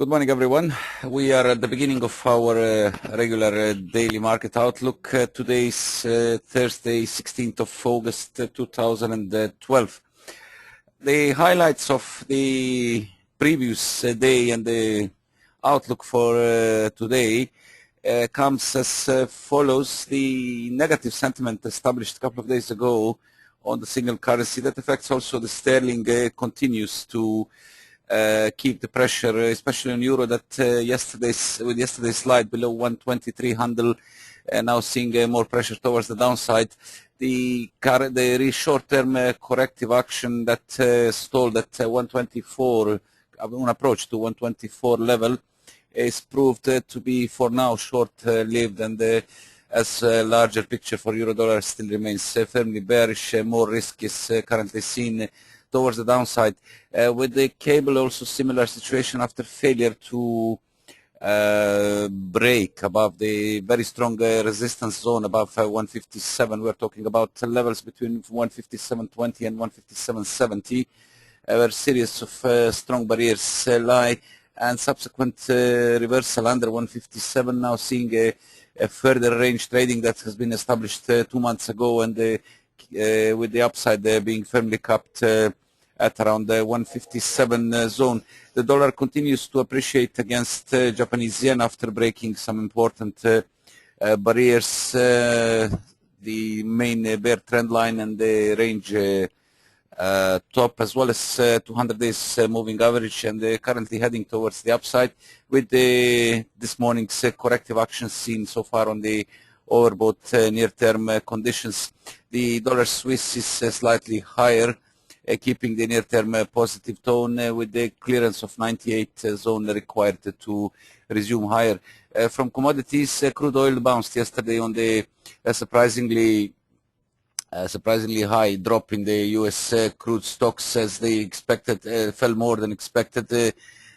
Good morning, everyone. We are at the beginning of our regular daily market outlook. Today is Thursday, 16th of August 2012. The highlights of the previous day and the outlook for today comes as follows. The negative sentiment established a couple of days ago on the single currency that affects also the sterling continues to keep the pressure, especially on euro, that with yesterday's slide below 123 handle, now seeing more pressure towards the downside. The short-term corrective action that stalled at 124, an approach to 124 level, is proved to be for now short-lived, and as a larger picture for euro-dollar still remains firmly bearish. More risk is currently seen towards the downside. With the cable, also similar situation after failure to break above the very strong resistance zone above 157. We're talking about levels between 157.20 and 157.70, where a series of strong barriers lie, and subsequent reversal under 157, now seeing a further range trading that has been established 2 months ago, and with the upside being firmly capped at around the 157 zone. The dollar continues to appreciate against Japanese yen after breaking some important barriers, the main bear trend line and the range top, as well as 200 days moving average, and currently heading towards the upside with this morning's corrective action seen so far on the overbought near-term conditions. The dollar Swiss is slightly higher, keeping the near-term positive tone with the clearance of 98 zone required to resume higher. From commodities, crude oil bounced yesterday on the surprisingly high drop in the US crude stocks, as they expected, fell more than expected,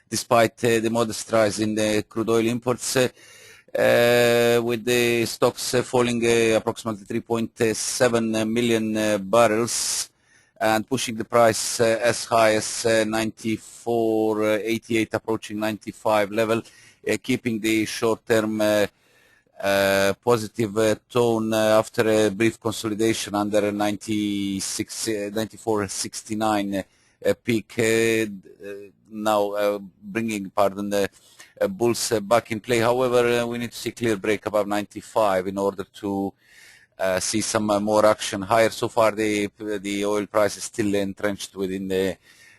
despite the modest rise in the crude oil imports. With the stocks falling approximately 3.7 million barrels and pushing the price as high as 94.88, approaching 95 level, keeping the short-term positive tone after a brief consolidation under 94.69 peak, now bringing, the bulls back in play. However, we need to see clear break above 95 in order to see some more action higher. So far, the oil price is still entrenched within the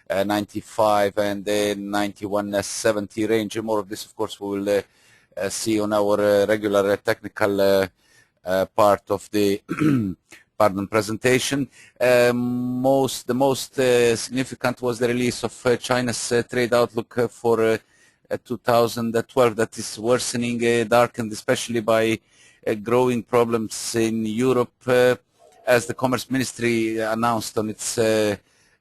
95 and the 91.70 range. More of this, of course, we will see on our regular technical part of the presentation. The most significant was the release of China's trade outlook for 2012, that is worsening, darkened especially by growing problems in Europe, as the Commerce Ministry announced on its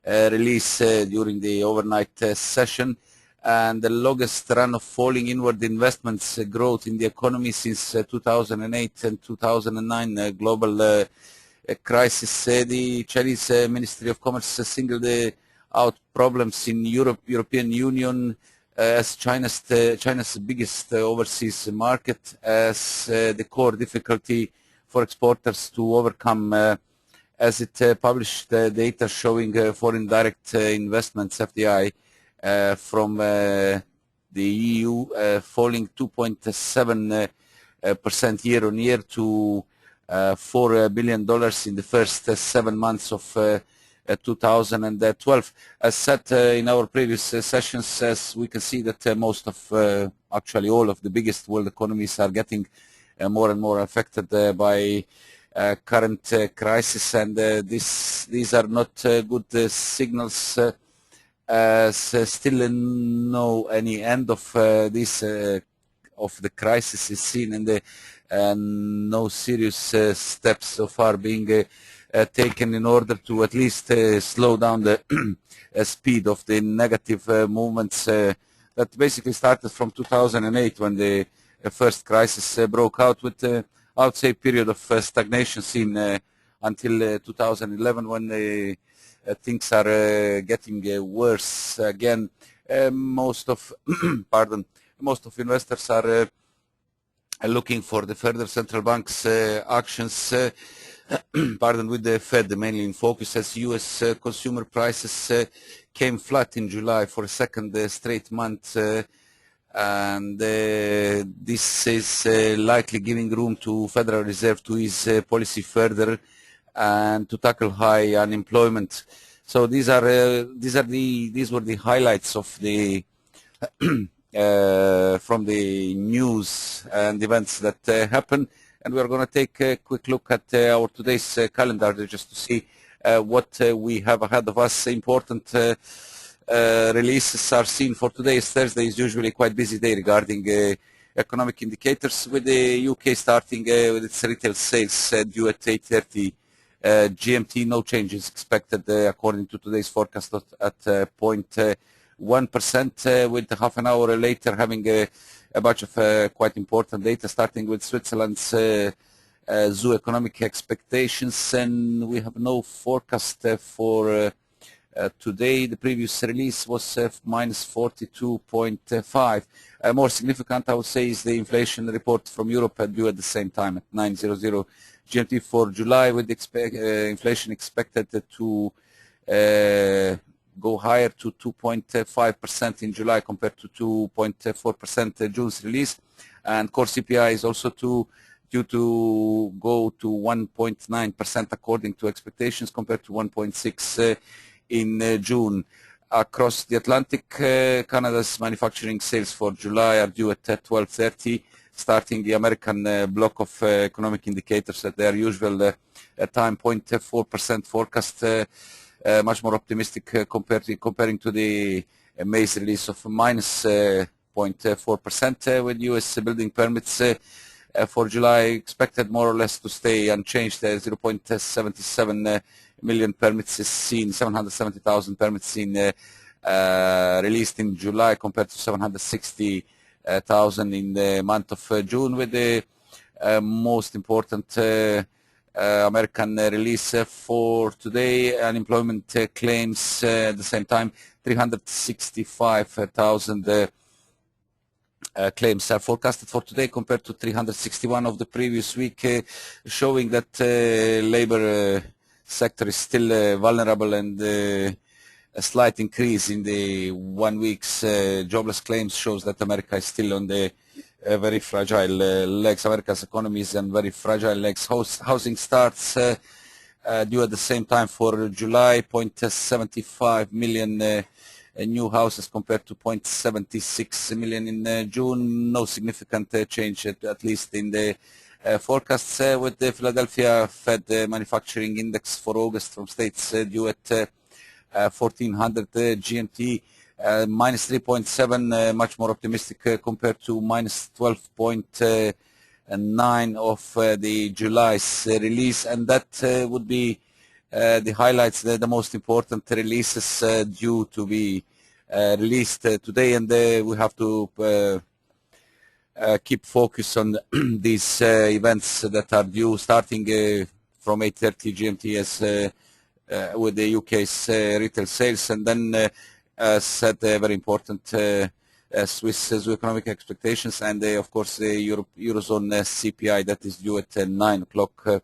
release during the overnight session, and the longest run of falling inward investments growth in the economy since 2008 and 2009 global crisis. The Chinese Ministry of Commerce singled out problems in European Union as China's biggest overseas market as the core difficulty for exporters to overcome, as it published data showing foreign direct investments, FDI, from the EU falling 2.7% year on year to $4 billion in the first 7 months of 2012. As said in our previous sessions, as we can see that most of, actually all of the biggest world economies are getting more and more affected by current crisis, and these are not good signals, as still no any end of this of the crisis is seen, and no serious steps so far being taken in order to at least slow down the speed of the negative movements that basically started from 2008 when the first crisis broke out, with I would say period of stagnation seen until 2011, when things are getting worse again. most of most of investors are looking for the further central bank's actions with the Fed mainly in focus, as U.S. Consumer prices came flat in July for a second straight month, and this is likely giving room to Federal Reserve to ease policy further and to tackle high unemployment. So these were the highlights of the from the news and events that happened, and we are going to take a quick look at our today's calendar just to see what we have ahead of us. Important releases are seen for today. Thursday is usually quite busy day regarding economic indicators, with the UK starting with its retail sales due at 8:30 GMT. No changes expected according to today's forecast at 0.1%, with half an hour later having a bunch of quite important data, starting with Switzerland's zoo economic expectations, and we have no forecast for today. The previous release was minus 42.5. More significant, I would say, is the inflation report from Europe due at the same time at 9:00 GMT for July, with inflation expected to go higher to 2.5% in July compared to 2.4% June's release, and core CPI is also due to go to 1.9% according to expectations compared to 1.6 in June. Across the Atlantic, Canada's manufacturing sales for July are due at 12:30, starting the American block of economic indicators at their usual time, 0.4% forecast, much more optimistic comparing to the May's release of minus 0.4%, with U.S. building permits for July expected more or less to stay unchanged. 0.77 million permits is seen, 770,000 permits seen released in July compared to 760,000 in the month of June, with the most important American release for today. Unemployment claims at the same time, 365,000 claims are forecasted for today compared to 361 of the previous week, showing that labor sector is still vulnerable, and a slight increase in the 1 week's jobless claims shows that America is still on the very fragile legs. America's economy is on very fragile legs. Housing starts due at the same time for July, 0.75 million new houses compared to 0.76 million in June. No significant change, at least in the forecasts, with the Philadelphia Fed manufacturing index for August from states due at 1400 GMT, minus 3.7, much more optimistic compared to minus 12.9 of the July's release, and that would be the highlights, the most important releases due to be released today, and we have to keep focus on these events that are due, starting from 8:30 GMT as with the UK's retail sales, and then set very important Swiss economic expectations, and of course the Eurozone CPI that is due at 9 o'clock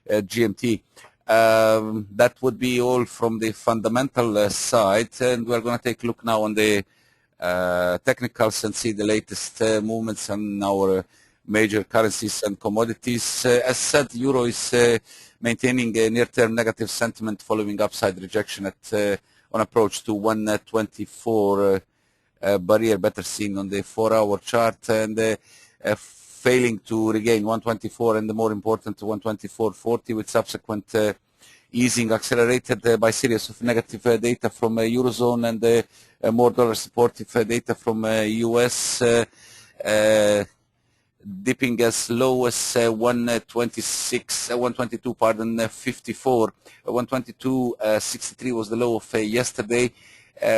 GMT. That would be all from the fundamental side, and we're going to take a look now on the technicals and see the latest movements on our major currencies and commodities. As said, Euro is maintaining a near-term negative sentiment following upside rejection at on approach to 124 barrier, better seen on the 4-hour chart, and failing to regain 124 and the more important 124.40, with subsequent easing accelerated by series of negative data from Eurozone and more dollar supportive data from US, dipping as low as 122, 54. 122.63 was the low of yesterday,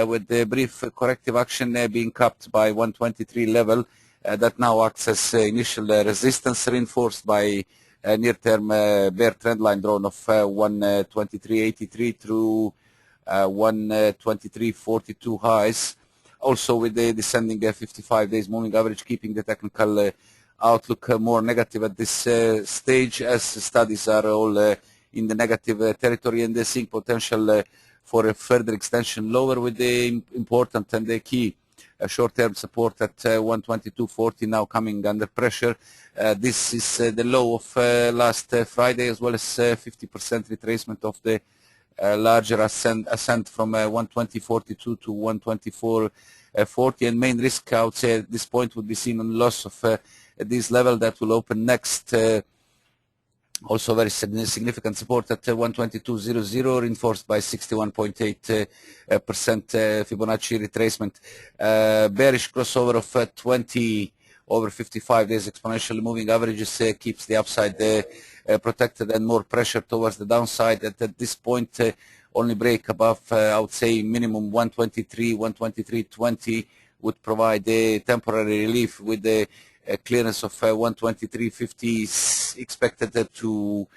with the brief corrective action being capped by 123 level. That now acts as initial resistance, reinforced by a near-term bear trend line drawn of 123.83 through 123.42 highs. also with the descending 55 days moving average, keeping the technical outlook more negative at this stage, as studies are all in the negative territory, and they seeing potential for a further extension lower, with the important and the key short-term support at 122.40 now coming under pressure. This is the low of last Friday, as well as 50% retracement of the larger ascent from 120.42 to 124.40, and main risk, I would say, at this point would be seen on loss of this level that will open next. Also very significant support at 122.00, reinforced by 61.8% Fibonacci retracement. Bearish crossover of 20 over 55 days exponential moving averages keeps the upside protected, and more pressure towards the downside. At this point, only break above, I would say, minimum 123.20 would provide a temporary relief, with the clearance of 123.50 is expected to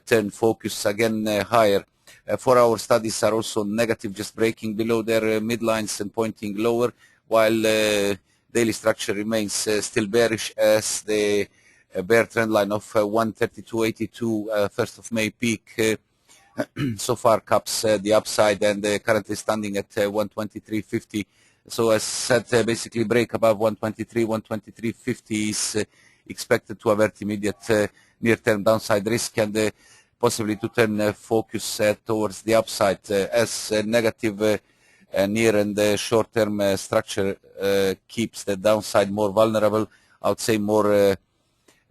turn focus again higher. 4-hour studies are also negative, just breaking below their midlines and pointing lower, while daily structure remains still bearish, as the bear trend line of 132.82 1st of May peak so far caps the upside, and currently standing at 123.50. So as said, basically break above 123.50 is expected to avert immediate near-term downside risk, and possibly to turn focus towards the upside, as negative near and short-term structure keeps the downside more vulnerable. I would say more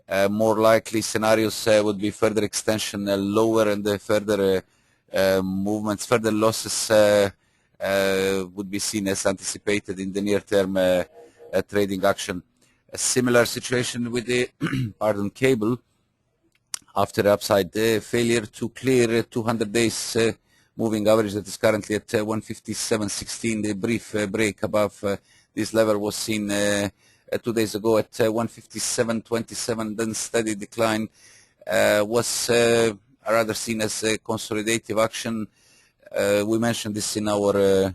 likely scenarios would be further extension lower, and further movements, further losses would be seen as anticipated in the near-term trading action. A similar situation with the cable, after upside failure to clear 200 days moving average that is currently at 157.16. The brief break above this level was seen 2 days ago at 157.27. Then steady decline was rather seen as a consolidative action. We mentioned this in our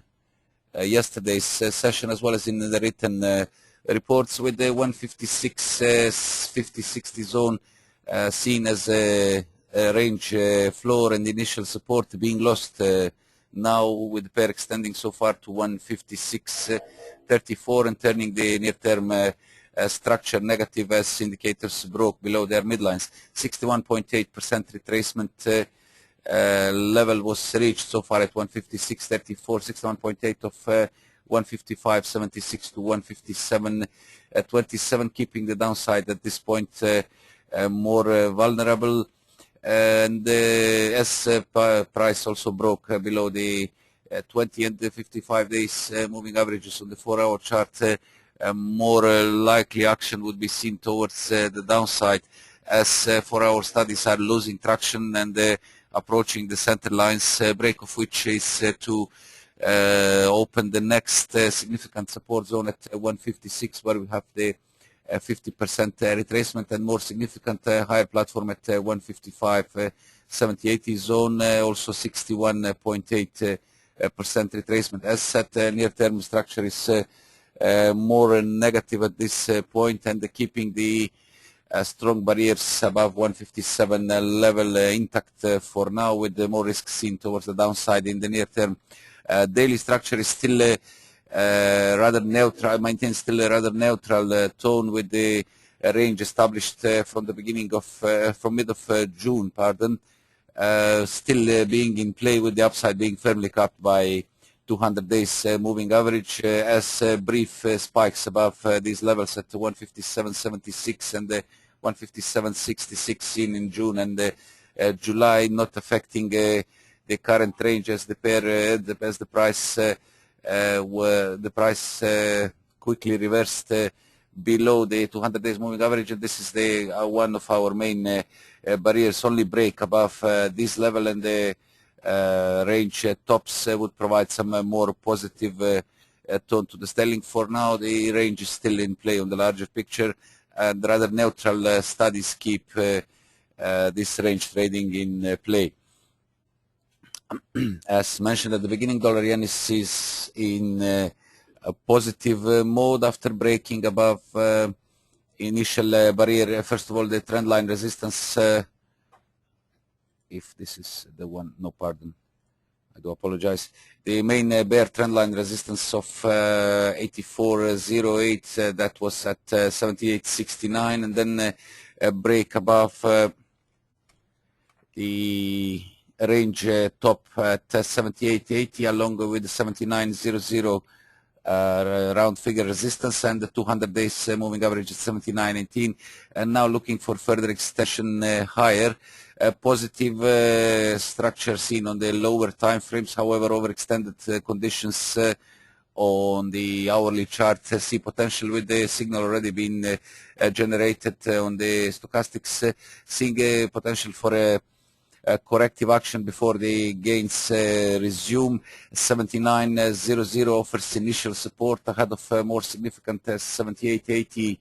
yesterday's session, as well as in the written reports, with the 156.50-60 zone seen as a range floor and initial support being lost now, with the pair extending so far to 156.34 and turning the near-term structure negative, as indicators broke below their midlines. 61.8% retracement level was reached so far at 156.34, 61.8 of 155.76 to 157.27, keeping the downside at this point more vulnerable. And as price also broke below the 20 and the 55 days moving averages on the 4-hour chart, more likely action would be seen towards the downside, as 4-hour studies are losing traction and approaching the center lines, break of which is to open the next significant support zone at 156, where we have the 50% retracement, and more significant higher platform at 155.70-80 zone, also 61.8% retracement. As said, near-term structure is more negative at this point, and keeping the strong barriers above 157 level intact for now, with more risk seen towards the downside in the near term. Daily structure is still rather neutral, maintains still a rather neutral tone, with the range established from the beginning of, from mid of June, still being in play, with the upside being firmly capped by 200 days moving average, as brief spikes above these levels at 157.76 and 157.66 seen in June and July, not affecting the current range, as the pair, as the price quickly reversed below the 200 days moving average, and this is the one of our main barriers. Only break above this level, and the range tops would provide some more positive tone to the sterling. For now, the range is still in play on the larger picture, and rather neutral studies keep this range trading in play. As mentioned at the beginning, dollar yen is in a positive mode after breaking above initial barrier. First of all, the trend line resistance, if this is the one, no, pardon, I do apologize. The main bear trend line resistance of 84.08, that was at 78.69, and then a break above the range top at 78.80 along with 79.00 round figure resistance, and the 200 days moving average at 79.18, and now looking for further extension higher. Positive structure seen on the lower time frames, however overextended conditions on the hourly chart see potential with the signal already being generated on the stochastics, seeing a potential for a corrective action before the gains resume. 79.00 offers initial support ahead of more significant 78.80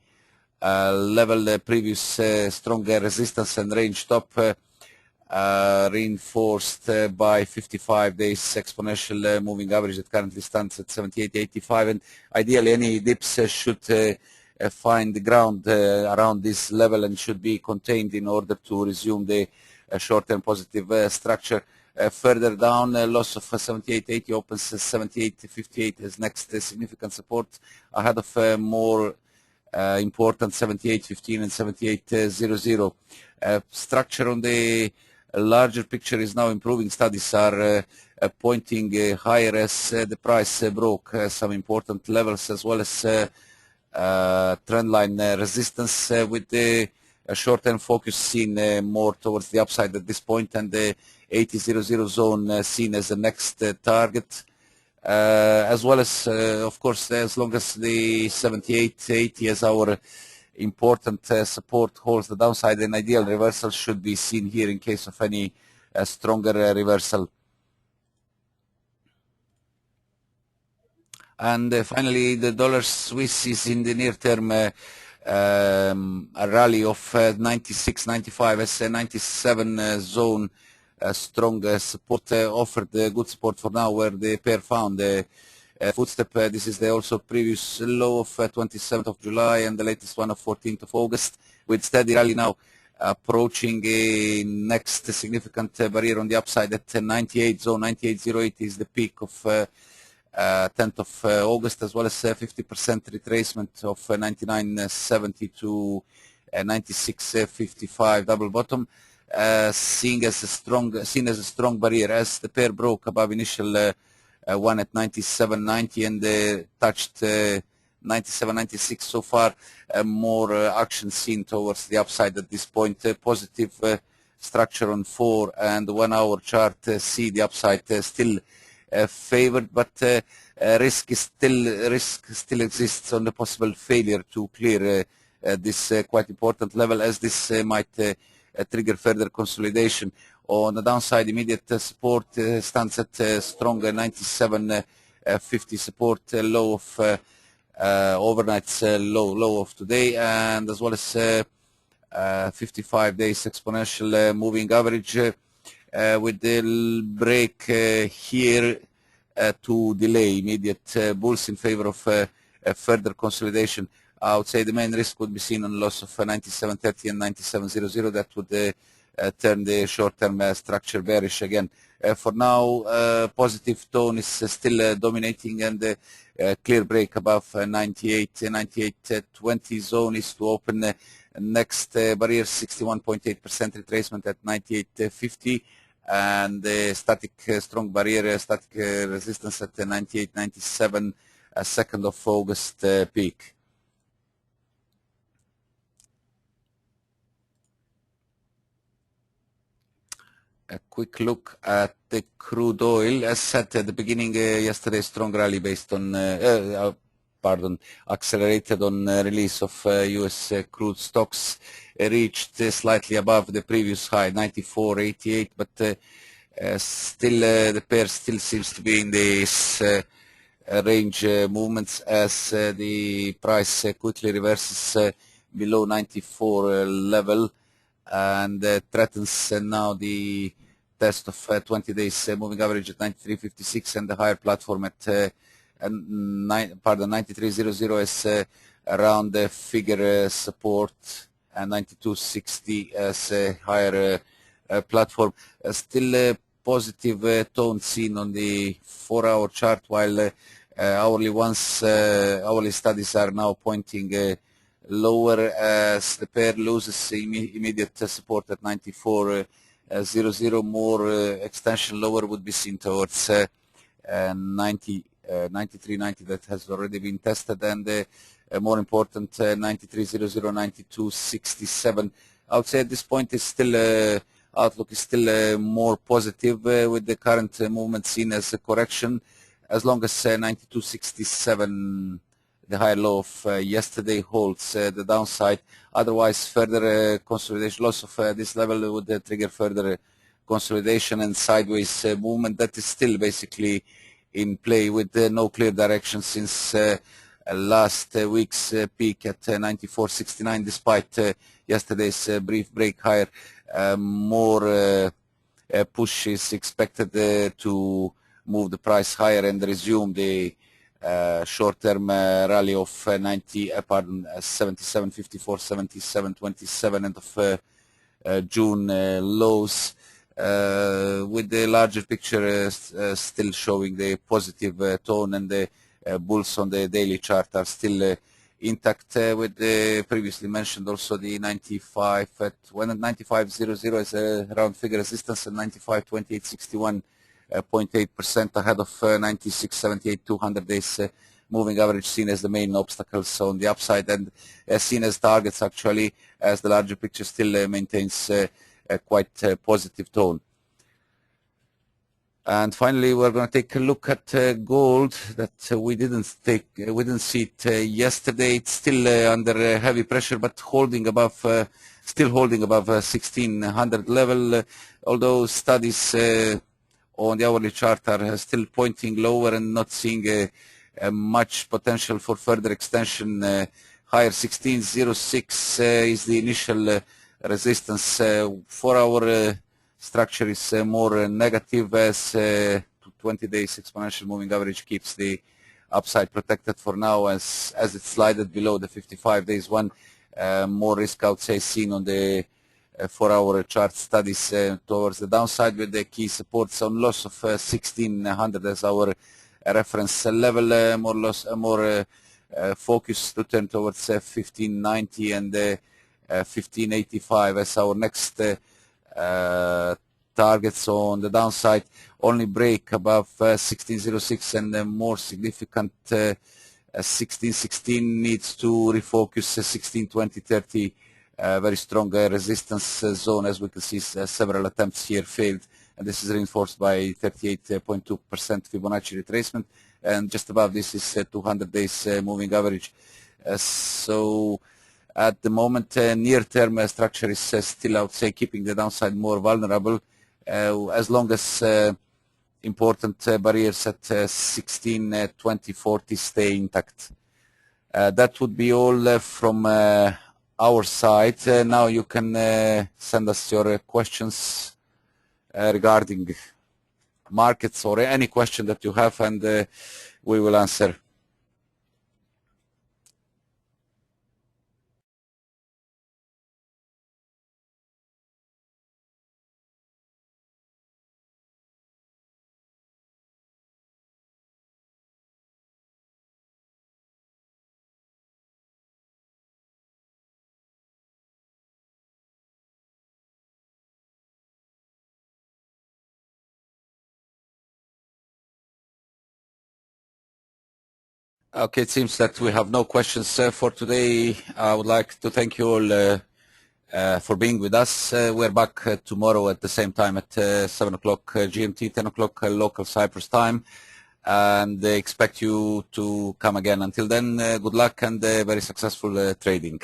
level. Previous stronger resistance and range top reinforced by 55 days exponential moving average that currently stands at 78.85, and ideally any dips should find the ground around this level and should be contained in order to resume the short-term positive structure. Further down, loss of 78.80 opens 78.58 as next significant support ahead of more important 78.15 and 78.00. Structure on the larger picture is now improving. Studies are pointing higher as the price broke some important levels, as well as trend line resistance, with the short-term focus seen more towards the upside at this point, and the 80.00 zone seen as the next target, as well as, of course, as long as the 78.80 as our important support holds the downside, an ideal reversal should be seen here in case of any stronger reversal. And finally, the dollar Swiss is in the near term a rally of 96.95 as a 97 zone. Strong support offered good support for now, where the pair found a footstep. This is the also previous low of 27th of July and the latest one of 14th of August, with steady rally now approaching a next significant barrier on the upside at 98 zone. 98.08 is the peak of 10th of August, as well as 50% retracement of 99.70 to 96.55 double bottom, seen as a strong barrier, as the pair broke above initial one at 97.90 and touched 97.96 so far. More action seen towards the upside at this point. Positive structure on 4 and 1 hour chart see the upside still favored, but risk still exists on the possible failure to clear this quite important level, as this might trigger further consolidation. On the downside, immediate support stands at strong 97.50 support, low of overnight's low of today, and as well as 55 days exponential moving average, with the break here to delay immediate bulls in favor of further consolidation. I would say the main risk would be seen on loss of 97.30 and 97.00. That would turn the short-term structure bearish again. For now, positive tone is still dominating, and clear break above 98.20 zone is to open next barrier, 61.8% retracement at 98.50, and static strong barrier, static resistance at 98.97, 2nd of August peak. A quick look at the crude oil. As said at the beginning, yesterday strong rally based on, accelerated on release of U.S. crude stocks, reached slightly above the previous high, 94.88, but still the pair still seems to be in this range movements, as the price quickly reverses below 94 level, and threatens now the test of 20 days moving average at 93.56 and the higher platform at 9300 is around the figure support, and 9260 as a higher platform. Still a positive tone seen on the 4-hour chart, while hourly studies are now pointing lower as the pair loses immediate support at 94.00. More extension lower would be seen towards 93.90 that has already been tested, and more important 93.00, 92.67. I would say at this point is still outlook is still more positive with the current movement seen as a correction, as long as 92.67, the higher low of yesterday, holds the downside. Otherwise, further consolidation, loss of this level would trigger further consolidation and sideways movement. That is still basically in play, with no clear direction since last week's peak at 94.69. Despite yesterday's brief break higher, more push is expected to move the price higher and resume the short-term rally of 77.54, 77.27 end of June lows, with the larger picture still showing the positive tone, and the bulls on the daily chart are still intact, with the previously mentioned also the 95 at 95.00 is a round figure resistance, and 95.2861 0.8% ahead of 96.78 200 days moving average, seen as the main obstacles on the upside, and seen as targets actually, as the larger picture still maintains a quite positive tone. And finally, we're going to take a look at gold that we didn't see it yesterday. It's still under heavy pressure, but still holding above 1600 level, although studies on the hourly chart are still pointing lower and not seeing much potential for further extension. Higher 1606 is the initial resistance. 4-hour structure is more negative, as 20 days exponential moving average keeps the upside protected for now, as it slided below the 55 days one. More risk, I would say, seen on the 4-hour chart studies towards the downside, with the key supports on loss of 1600 as our reference level. More focus to turn towards 1590 and 1585 as our next targets on the downside. Only break above 1606 and more significant 1616 needs to refocus 1620-30. Very strong resistance zone, as we can see. Several attempts here failed, and this is reinforced by 38.2% Fibonacci retracement, and just above this is 200 days moving average. So at the moment, near-term structure is still, I would say, keeping the downside more vulnerable, as long as important barriers at 16, 20, 40 stay intact. That would be all from our side. Now you can send us your questions regarding markets, or any question that you have, and we will answer. Okay, it seems that we have no questions for today. I would like to thank you all for being with us. We're back tomorrow at the same time at 7 o'clock GMT, 10 o'clock local Cyprus time, and expect you to come again. Until then, good luck and very successful trading.